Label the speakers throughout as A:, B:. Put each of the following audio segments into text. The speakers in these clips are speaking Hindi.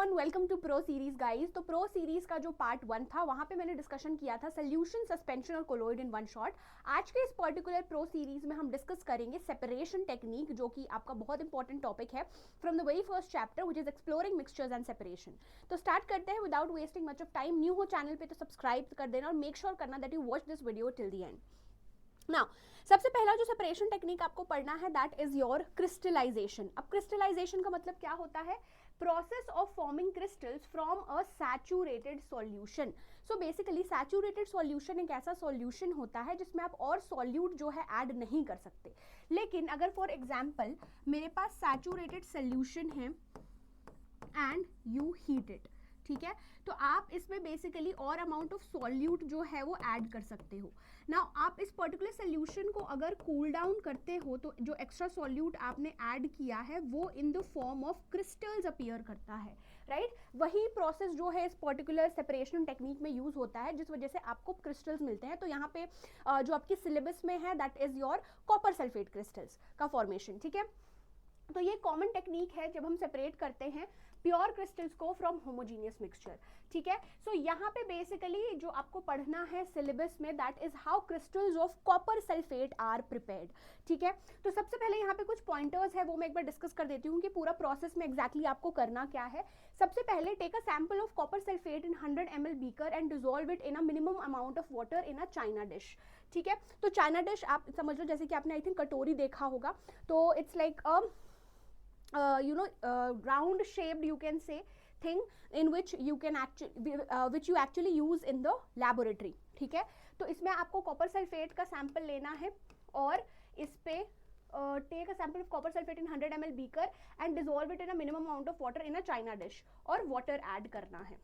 A: Everyone, welcome to pro series guys. तो प्रो सीरीज का जो पार्ट 1 था वहां पे मैंने डिस्कशन किया था सोल्यूशन, सस्पेंशन और कोलॉइड इन वन शॉट। आज के इस पर्टिकुलर प्रो सीरीज में हम डिस्कस करेंगे सेपरेशन टेक्निक, जो कि आपका बहुत इंपॉर्टेंट टॉपिक है from the very first chapter which is exploring mixtures and separation. तो स्टार्ट करते हैं without wasting much of time. New हो चैनल पे तो सब्सक्राइब कर देना और मेक श्योर करना that you watch this video till the end. Now सबसे पहला जो सेपरेशन टेक्निक आपको पढ़ना है दैट इज योर क्रिस्टलाइजेशन। अब क्रिस्टलाइजेशन का मतलब क्या होता है? Process of forming crystals from a saturated solution. So basically saturated solution एक ऐसा सॉल्यूशन होता है जिसमें आप और सॉल्यूट जो है ऐड नहीं कर सकते। लेकिन अगर फॉर एग्जांपल मेरे पास सैचुरेटेड सॉल्यूशन है एंड यू हीट इट, ठीक है, तो आप इसमें बेसिकली और अमाउंट ऑफ सॉल्यूट जो है वो ऐड कर सकते हो। नाउ आप इस पर्टिकुलर सोल्यूशन को अगर कूल डाउन करते हो तो जो एक्स्ट्रा सॉल्यूट आपने ऐड किया है वो in the form of crystals appear करता है, राइट? वही प्रोसेस जो है इस पर्टिकुलर सेपरेशन टेक्निक में यूज होता है, जिस वजह से आपको क्रिस्टल्स मिलते हैं। तो यहाँ पे जो आपकी सिलेबस में है that is your copper sulphate crystals का फॉर्मेशन, ठीक है। तो ये कॉमन टेक्निक है जब हम सेपरेट करते हैं प्योर क्रिस्टल्स को फ्रॉम होमोजीनियस मिक्सचर, ठीक है। सो यहाँ पे बेसिकली जो आपको पढ़ना है सिलेबस में that is how crystals of copper sulphate are prepared, ठीक है। तो सबसे पहले यहाँ पे कुछ पॉइंटर्स है वो मैं एक बार डिस्कस कर देती हूँ कि पूरा प्रोसेस में एग्जैक्टली आपको करना क्या है। सबसे पहले take a sample of copper sulphate in 100 ml beaker and dissolve it in a minimum amount of water in a china dish, ठीक है। तो चाइना डिश आप समझ लो जैसे कि आपने आई थिंक कटोरी देखा होगा, तो it's like round shaped you can say thing in which you can which you actually use in the laboratory, ठीक है। तो इसमें आपको कॉपर सल्फेट का सैंपल लेना है और इस पे take a sample of copper sulphate in 100 ml beaker and dissolve it in a minimum amount of water in a china dish और वाटर ऐड करना है,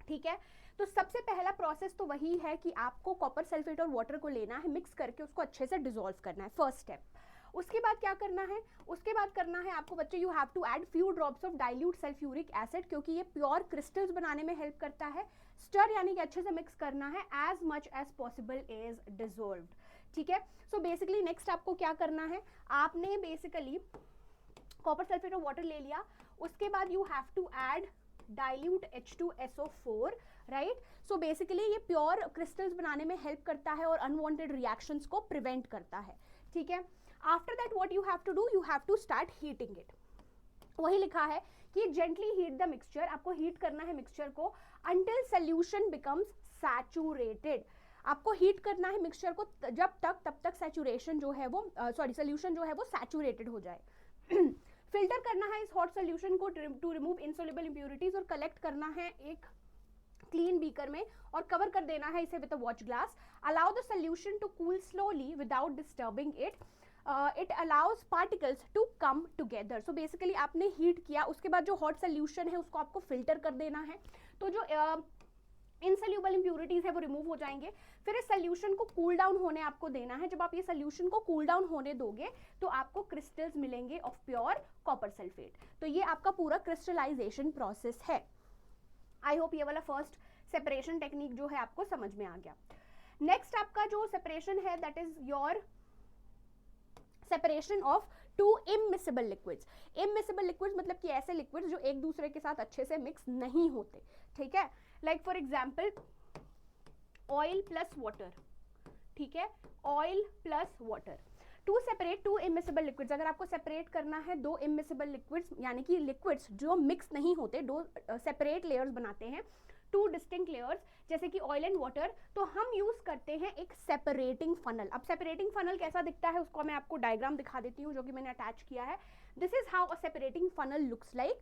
A: ठीक है। तो सबसे पहला प्रोसेस तो वही है कि आपको कॉपर सल्फेट और वाटर को लेना है, मिक्स करके उसको अच्छे से डिसॉल्व करना है, फर्स्ट स्टेप। उसके बाद क्या करना है? उसके बाद करना है आपको बच्चे, you have to add few drops of dilute sulphuric acid, क्योंकि ये प्योर क्रिस्टल्स बनाने में हेल्प करता है। स्टर यानी कि अच्छे से मिक्स करना है, as much as possible is dissolved, ठीक है। सो बेसिकली नेक्स्ट आपको क्या करना है? आपने बेसिकली कॉपर सल्फेट और वाटर ले लिया, उसके बाद you have to add dilute H2SO4, right? So basically ये प्योर क्रिस्टल्स बनाने में हेल्प करता है और अनवांटेड रिएक्शंस को प्रिवेंट करता है, ठीक है। After that what you have to do, you have to start heating it. वही लिखा है कि जेंटली हीट द मिक्सचर, आपको हीट करना है मिक्सचर को अंटिल सोल्यूशन बिकम्स सैचुरेटेड। आपको हीट करना है मिक्सचर को तब तक सैचुरेशन जो है वो सोल्यूशन जो है वो सैचुरेटेड हो जाए। फिल्टर करना है इस हॉट सोल्यूशन को टू रिमूव इनसोल्युबल इंप्योरिटीज और कलेक्ट करना है एक क्लीन बीकर में और कवर कर देना है इसे with a watch glass. Allow the solution to cool slowly without disturbing it. It allows particles to come together. So basically आपने हीट किया, उसके बाद जो हॉट सोल्यूशन है उसको आपको फिल्टर कर देना है, तो जो इनसोल्युबल इंप्योरिटीज है वो रिमूव हो जाएंगे। फिर इस सोल्यूशन को कूल डाउन होने आपको देना है। जब आप ये सोल्यूशन को कूल डाउन होने दोगे तो आपको क्रिस्टल्स मिलेंगे ऑफ प्योर कॉपर सल्फेट। तो ये आपका पूरा क्रिस्टलाइजेशन प्रोसेस है। आई होप ये वाला फर्स्ट सेपरेशन टेक्निक जो है आपको समझ में आ गया। नेक्स्ट आपका जो सेपरेशन है that is your separation of to immiscible liquids. Immiscible liquids मतलब कि ऐसे लिक्विड्स जो एक दूसरे के साथ अच्छे से मिक्स नहीं होते, ठीक है। Like for example oil plus water, ठीक है, oil plus water. To separate two immiscible liquids, अगर आपको सेपरेट करना है दो इमिसिबल लिक्विड्स यानी कि लिक्विड्स जो मिक्स नहीं होते, दो सेपरेट लेयर्स बनाते हैं, टू डिस्टिंक्ट लेयर्स जैसे कि ऑयल एंड वाटर, तो हम यूज करते हैं एक सेपरेटिंग फनल। अब सेपरेटिंग फनल कैसा दिखता है उसको मैं आपको डायग्राम दिखा देती हूँ जो कि मैंने अटैच किया है। This is how a separating funnel looks like.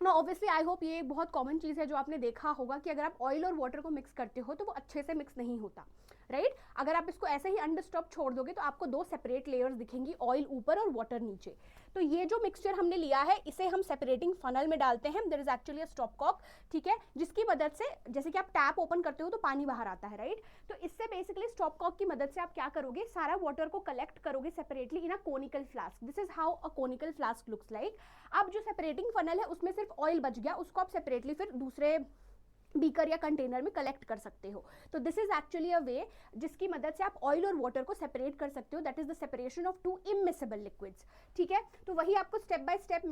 A: ना ऑब्वियसली आई होप ये एक बहुत कॉमन चीज़ है जो आपने देखा होगा कि अगर आप ऑयल और वाटर को मिक्स करते हो तो वो अच्छे से मिक्स नहीं होता, राइट? अगर आप इसको ऐसे ही अनडिस्टर्ब छोड़ दोगे तो आपको दो सेपरेट लेयर्स दिखेंगी, ऑयल ऊपर और वाटर नीचे। तो ये जो मिक्सचर हमने लिया है इसे हम सेपरेटिंग फनल में डालते हैं। There is actually a stopcock, ठीक है, जिसकी मदद से जैसे कि आप टैप ओपन करते हो तो पानी बाहर आता है, राइट? तो इससे बेसिकली स्टॉप कॉक की मदद से आप क्या करोगे, सारा वाटर को कलेक्ट करोगे separately in a conical flask. This is how a conical flask looks like. अब जो सेपरेटिंग फनल है उसमें सिर्फ ऑयल बच गया, उसको आप सेपरेटली फिर दूसरे बीकर या कंटेनर में कलेक्ट कर सकते हो। तो दिस इज एक्चुअली अ वे जिसकी मदद से आप ऑयल और वाटर को सेपरेट कर सकते हो। That is the separation of to immiscible liquids, ठीक है। तो वही आपको स्टेप बाय स्टेप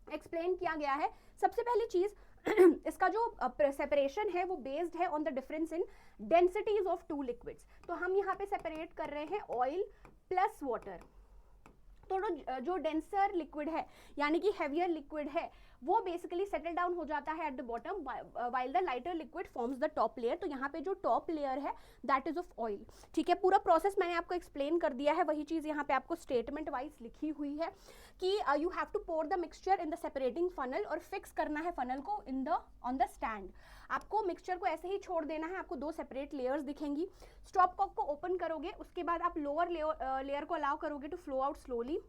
A: एक्सप्लेन किया गया है। सबसे पहली चीज इसका जो सेपरेशन है वो बेस्ड है on the difference in densities of two liquids. तो हम यहाँ पे सेपरेट कर रहे हैं ऑयल प्लस वाटर। तो जो डेंसर लिक्विड है यानी कि हैवियर लिक्विड है वो बेसिकली सेटल डाउन हो जाता है at the bottom while the lighter liquid forms the top layer. तो यहाँ पे जो टॉप लेयर है दैट इज ऑफ ऑयल। ठीक है, पूरा प्रोसेस मैंने आपको एक्सप्लेन कर दिया है। वही चीज़ यहाँ पे आपको स्टेटमेंट वाइज लिखी हुई है कि you have to pour the mixture in the separating funnel और फिक्स करना है फनल को in the on the stand. आपको मिक्सचर को ऐसे ही छोड़ देना है। आपको दो सेपरेट लेयर्स दिखेंगी। स्टॉप कॉक को ओपन करोगे, उसके बाद आप लोअर लेयर को अलाउ करोगे टू फ्लो आउट स्लोली।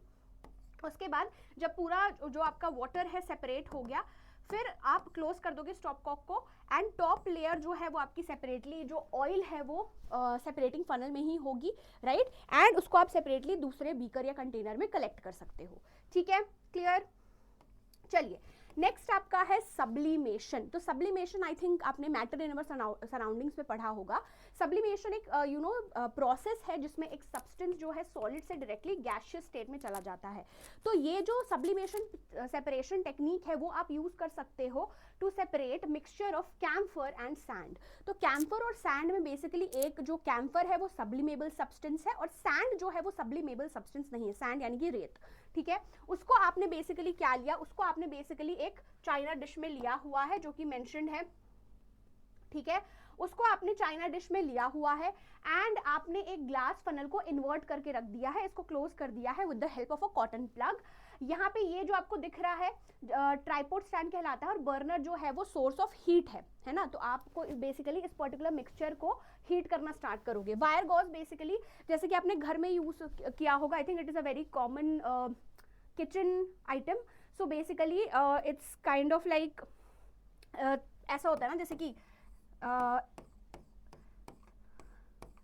A: उसके बाद जब पूरा जो आपका वाटर है सेपरेट हो गया, फिर आप क्लोज कर दोगे स्टॉप कॉक को एंड टॉप लेयर जो है वो आपकी सेपरेटली जो ऑयल है वो सेपरेटिंग फनल में ही होगी, राइट। एंड उसको आप सेपरेटली दूसरे बीकर या कंटेनर में कलेक्ट कर सकते हो। ठीक है, क्लियर। चलिए नेक्स्ट आपका है सब्लिमेशन। तो सब्लिमेशन आई थिंक आपने मैटर इन अवर सराउंडिंग्स में पढ़ा होगा। सब्लिमेशन एक प्रोसेस है जिसमें एक सब्सटेंस जो है सॉलिड से डायरेक्टली गैसियस स्टेट में चला जाता है। तो ये जो सब्लिमेशन सेपरेशन टेक्निक है वो आप यूज कर सकते हो to separate mixture of camphor and sand. तो कैम्फर और सैंड में बेसिकली एक जो कैम्फर है वो सब्लिमेबल सब्सटेंस है और सैंड जो है वो सब्लिमेबल सब्सटेंस नहीं है। सैंड यानी कि रेत, ठीक है। उसको आपने बेसिकली क्या लिया, उसको आपने बेसिकली एक चाइना डिश में लिया हुआ है जो कि मेंशन्ड है, ठीक है। उसको आपने चाइना डिश में लिया हुआ है एंड आपने एक ग्लास फनल को इन्वर्ट करके रख दिया है, इसको क्लोज कर दिया है with the help of a cotton plug. यहाँ पे ये जो आपको दिख रहा है ट्राइपॉड स्टैंड कहलाता है और बर्नर जो है वो सोर्स ऑफ हीट है ना। तो आपको बेसिकली इस पर्टिकुलर मिक्सचर को हीट करना स्टार्ट करोगे। वायर गॉज बेसिकली जैसे कि आपने घर में यूज किया होगा, I think it is a very common kitchen item. So basically it's kind of like ऐसा होता है ना जैसे कि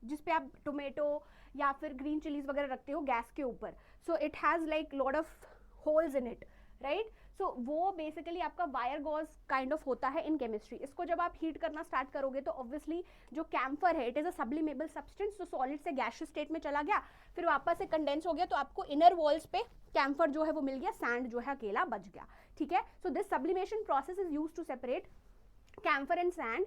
A: जिस पे आप टोमेटो या फिर ग्रीन चिलीज वगैरह रखते हो गैस के ऊपर। So it has like lot of holes in it, right. सो वो बेसिकली आपका वायर गॉज काइंड ऑफ होता है इन केमिस्ट्री। इसको जब आप हीट करना स्टार्ट करोगे तो ऑब्वियसली जो कैम्फर है it is a sublimable substance, तो सॉलिड से गैसियस स्टेट में चला गया, फिर वापस से कंडेंस हो गया, तो आपको इनर वॉल्स पे कैम्फर जो है वो मिल गया, सैंड जो है अकेला बच गया, ठीक है। So this sublimation process is used to separate camphor and sand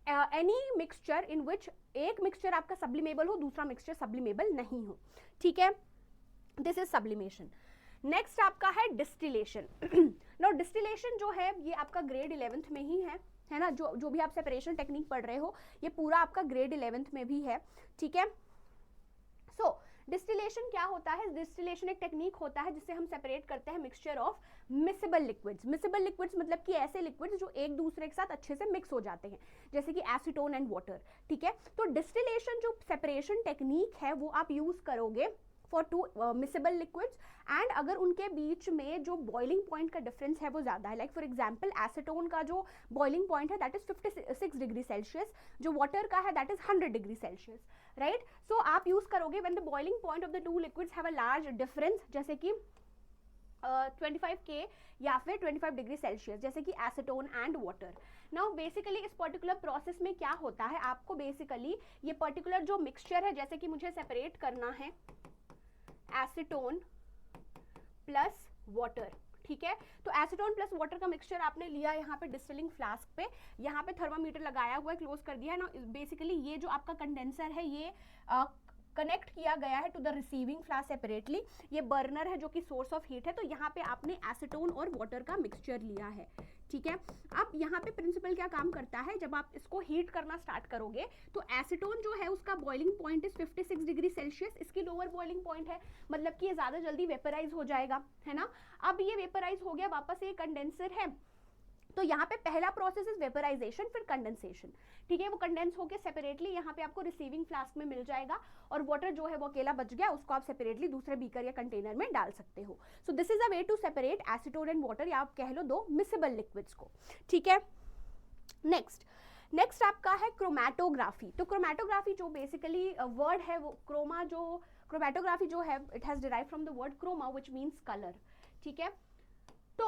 A: any mixture in which एक मिक्सचर आपका सब्लिमेबल हो, दूसरा मिक्सचर सब्लिमेबल नहीं हो, ठीक है। This is sublimation. नेक्स्ट आपका है डिस्टिलेशन। नो डिस्टिलेशन जो है ये आपका ग्रेड 11th में ही है ना। जो भी आप सेपरेशन टेक्निक पढ़ रहे हो ये पूरा आपका ग्रेड 11th में भी है, ठीक है। सो डिस्टिलेशन क्या होता है? डिस्टिलेशन एक टेक्निक होता है जिससे हम सेपरेट करते हैं mixture of miscible liquids. Miscible liquids मतलब कि ऐसे लिक्विड्स जो एक दूसरे के साथ अच्छे से मिक्स हो जाते हैं, जैसे कि एसीटोन एंड वाटर, ठीक है। तो डिस्टिलेशन जो सेपरेशन टेक्निक है वो आप यूज करोगे for two miscible liquids and अगर उनके बीच में जो बॉइलिंग पॉइंट का डिफरेंस है वो ज़्यादा है, लाइक फॉर एग्जांपल एसीटोन का जो बॉइलिंग पॉइंट है दैट इज 56 डिग्री सेल्सियस, जो वाटर का है that is 100 degree Celsius, right. So आप यूज करोगे when the boiling point of the two liquids have a large difference, जैसे कि 25 K या फिर 25 डिग्री सेल्सियस, जैसे कि acetone and water. Now basically इस पर्टिकुलर प्रोसेस में क्या होता है, आपको बेसिकली ये पर्टिकुलर जो मिक्सचर है, जैसे कि मुझे सेपरेट करना है एसीटोन प्लस वाटर, ठीक है। तो एसीटोन प्लस वाटर का मिक्सचर आपने लिया यहाँ पे डिस्टिलिंग फ्लास्क पे, यहाँ पे थर्मामीटर लगाया हुआ है, क्लोज कर दिया है ना। बेसिकली ये जो आपका कंडेंसर है ये कनेक्ट किया गया है to the receiving flask separately. ये बर्नर है जो कि सोर्स ऑफ हीट है, तो यहाँ पे आपने एसीटोन और वाटर का मिक्सचर लिया है, ठीक है। अब यहाँ पे प्रिंसिपल क्या काम करता है, जब आप इसको हीट करना स्टार्ट करोगे तो एसीटोन जो है उसका boiling point is 56 degree Celsius, इसकी लोअर बॉइलिंग पॉइंट है, मतलब कि ये ज़्यादा जल्दी वेपराइज हो जाएगा, है ना। अब ये वेपराइज हो गया, वापस ये कंडेंसर है, तो यहाँ पे पहला प्रोसेस इज वेपराइजेशन, फिर कंडेंसेशन, ठीक है। वो कंडेंस होके सेपरेटली यहाँ पे आपको रिसीविंग फ्लास्क में मिल जाएगा और वाटर जो है वो अकेला बच गया, उसको आप सेपरेटली दूसरे बीकर या कंटेनर में डाल सकते हो। So this is a way to separate acetone and water, या आप कह लो दो मिसेबल लिक्विड्स को, ठीक है। नेक्स्ट आपका है क्रोमैटोग्राफी। तो क्रोमैटोग्राफी जो बेसिकली वर्ड है वो क्रोमैटोग्राफी जो है it has derived from the word chroma which means colour, ठीक है। तो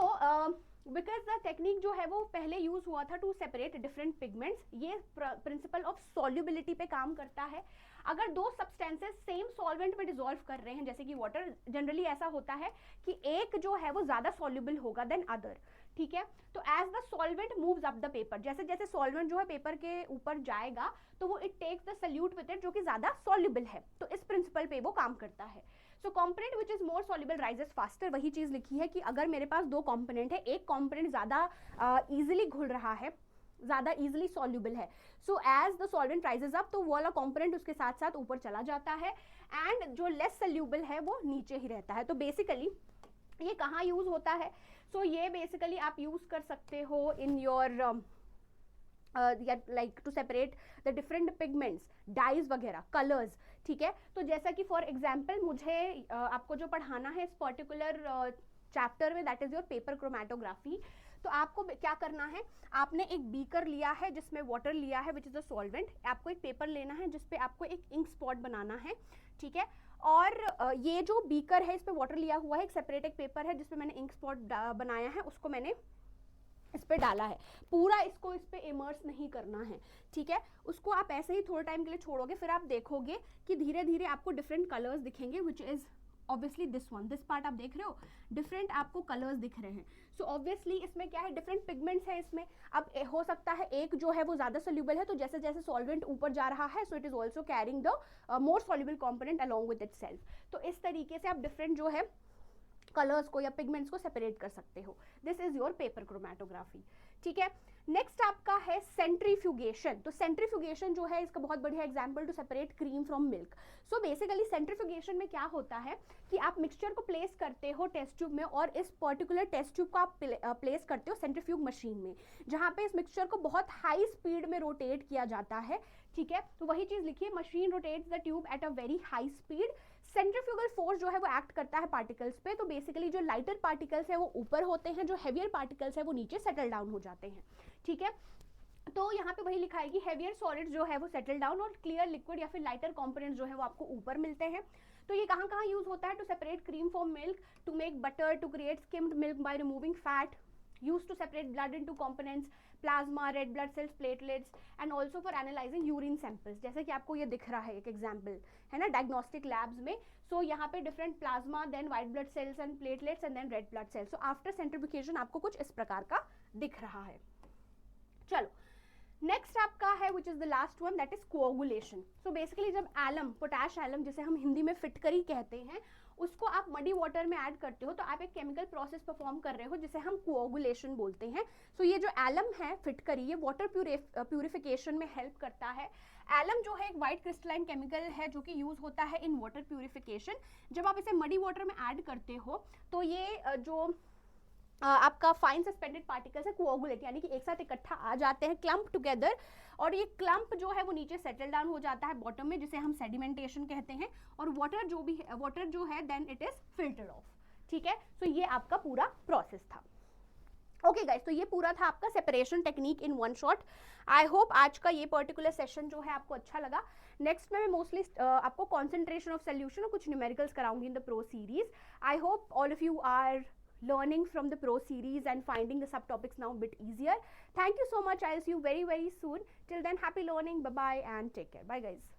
A: बिकॉज द टेक्निक जो है वो पहले यूज हुआ था टू सेपरेट डिफरेंट पिगमेंट्स, ये प्रिंसिपल ऑफ सॉल्युबिलिटी पे काम करता है। अगर दो सब्सटेंसेस सेम सॉल्वेंट में डिसॉल्व कर रहे हैं, जैसे कि वाटर, जनरली ऐसा होता है कि एक जो है वो ज्यादा सॉल्युबल होगा देन अदर, ठीक है। तो as the solvent moves up the paper, जैसे जैसे सॉल्वेंट जो है पेपर के ऊपर जाएगा तो वो it takes the solute with it, जो कि ज्यादा सॉल्युबल है, तो इस प्रिंसिपल पे वो काम करता है। So component which is more soluble rises faster, वही चीज लिखी है कि अगर मेरे पास दो कॉम्पोनेंट है, एक कॉम्पोनेंट ज्यादा इजिली घुल रहा है, ज्यादा इजिली सॉल्युबल है, so as the solvent rises up तो वो वाला कॉम्पोनेंट उसके साथ साथ ऊपर चला जाता है, एंड जो लेस सॉल्युबल है वो नीचे ही रहता है। तो बेसिकली ये कहाँ यूज होता है? सो ये बेसिकली आप यूज कर सकते हो in your like to separate the different pigments, dyes वगैरह, कलर्स, ठीक है। तो जैसा कि फॉर एग्जाम्पल मुझे आपको जो पढ़ाना है इस पर्टिकुलर चैप्टर में, that is your paper chromatography. तो आपको क्या करना है, आपने एक बीकर लिया है जिसमें वाटर लिया है विच इज अ सॉल्वेंट, आपको एक पेपर लेना है जिसपे आपको एक इंक स्पॉट बनाना है, ठीक है। और ये जो बीकर है इस पे वाटर लिया हुआ है, एक सेपरेट एक पेपर है जिसपे मैंने इंक स्पॉट बनाया है, उसको मैंने इस पे डाला है, पूरा इसको इस पे इमर्स नहीं करना है, ठीक है। उसको आप ऐसे ही थोड़े टाइम के लिए छोड़ोगे, फिर आप देखोगे कि धीरे धीरे आपको डिफरेंट कलर्स दिखेंगे, which is obviously this one, this part आप देख रहे हो, डिफरेंट आपको कलर्स दिख रहे हैं। सो ऑब्वियसली इसमें क्या है, डिफरेंट पिगमेंट्स है इसमें। अब हो सकता है एक जो है वो ज्यादा सोल्यूबल है, तो जैसे जैसे सॉल्वेंट ऊपर जा रहा है, so it is also carrying the more soluble component along with itself. तो इस तरीके से आप डिफरेंट जो है कलर्स को या पिगमेंट्स को सेपरेट कर सकते हो। This is your paper chromatography, ठीक है। नेक्स्ट आपका है सेंट्रीफ्यूगेशन। तो सेंट्रीफ्यूगेशन जो है इसका बहुत बढ़िया example to separate cream from milk. So basically centrifugation में क्या होता है कि आप मिक्सचर को प्लेस करते हो टेस्ट ट्यूब में, और इस पर्टिकुलर टेस्ट ट्यूब को आप प्लेस करते हो सेंट्रीफ्यूग मशीन में, जहां पे इस मिक्सचर को बहुत हाई स्पीड में रोटेट किया जाता है, ठीक है। तो वही चीज लिखिए, machine rotates the tube at a very high speed. Centrifugal force जो है वो एक्ट करता है पार्टिकल्स पे, तो बेसिकली जो लाइटर पार्टिकल्स है वो ऊपर होते हैं, जो हेवियर पार्टिकल्स है वो नीचे सेटल डाउन हो जाते हैं, ठीक है। तो यहाँ पे वही लिखा है कि हेवियर सॉलिड जो है वो सेटल डाउन, और क्लियर लिक्विड या फिर लाइटर कंपोनेंट्स जो है वो आपको ऊपर मिलते हैं। तो ये कहाँ कहाँ यूज होता है? To separate cream from milk, to make butter, to create skimmed milk by removing fat, used to separate blood into components, plasma, red blood cells, platelets, and also for analyzing urine samples। जैसे कि आपको ये दिख रहा है एक एग्जाम्पल है ना डायग्नोस्टिक लैब्स में। सो यहाँ पे different plasma, then white blood cells and platelets and then red blood cells. So after centrifugation आपको कुछ इस प्रकार का दिख रहा है। चलो नेक्स्ट आपका है which is the last one, that is coagulation. So basically जब एलम, पोटैश एलम जिसे हम हिंदी में फिटकरी कहते हैं, उसको आप मडी वाटर में ऐड करते हो, तो आप एक केमिकल प्रोसेस परफॉर्म कर रहे हो जिसे हम कोआगुलेशन बोलते हैं। सो ये जो एलम है फिटकरी, ये वाटर प्यूरिफिकेशन में हेल्प करता है। एलम जो है एक वाइट क्रिस्टलाइन केमिकल है जो कि यूज होता है इन वाटर प्यूरिफिकेशन। जब आप इसे मडी वाटर में ऐड करते हो तो ये जो आपका फाइन सस्पेंडेड पार्टिकल्स है कोआगुलेट, यानी कि एक साथ इकट्ठा आ जाते हैं क्लम्प टुगेदर, और ये क्लम्प जो है वो नीचे सेटल डाउन हो जाता है बॉटम में, जिसे हम सेडिमेंटेशन कहते हैं, और वाटर जो है then it is filtered off, ठीक है। सो ये आपका पूरा प्रोसेस था। ओके गाइस, तो ये पूरा था आपका separation technique in one shot. I hope आज का ये पर्टिकुलर सेशन जो है आपको अच्छा लगा। नेक्स्ट में मैं मोस्टली आपको कॉन्सेंट्रेशन ऑफ सोल्यूशन और कुछ न्यूमेरिकल्स कराऊंगी in the pro series. I hope all of you are learning from the pro series and finding the subtopics now a bit easier. Thank you so much. I'll see you very soon. Till then, happy learning. Bye bye and take care. Bye guys.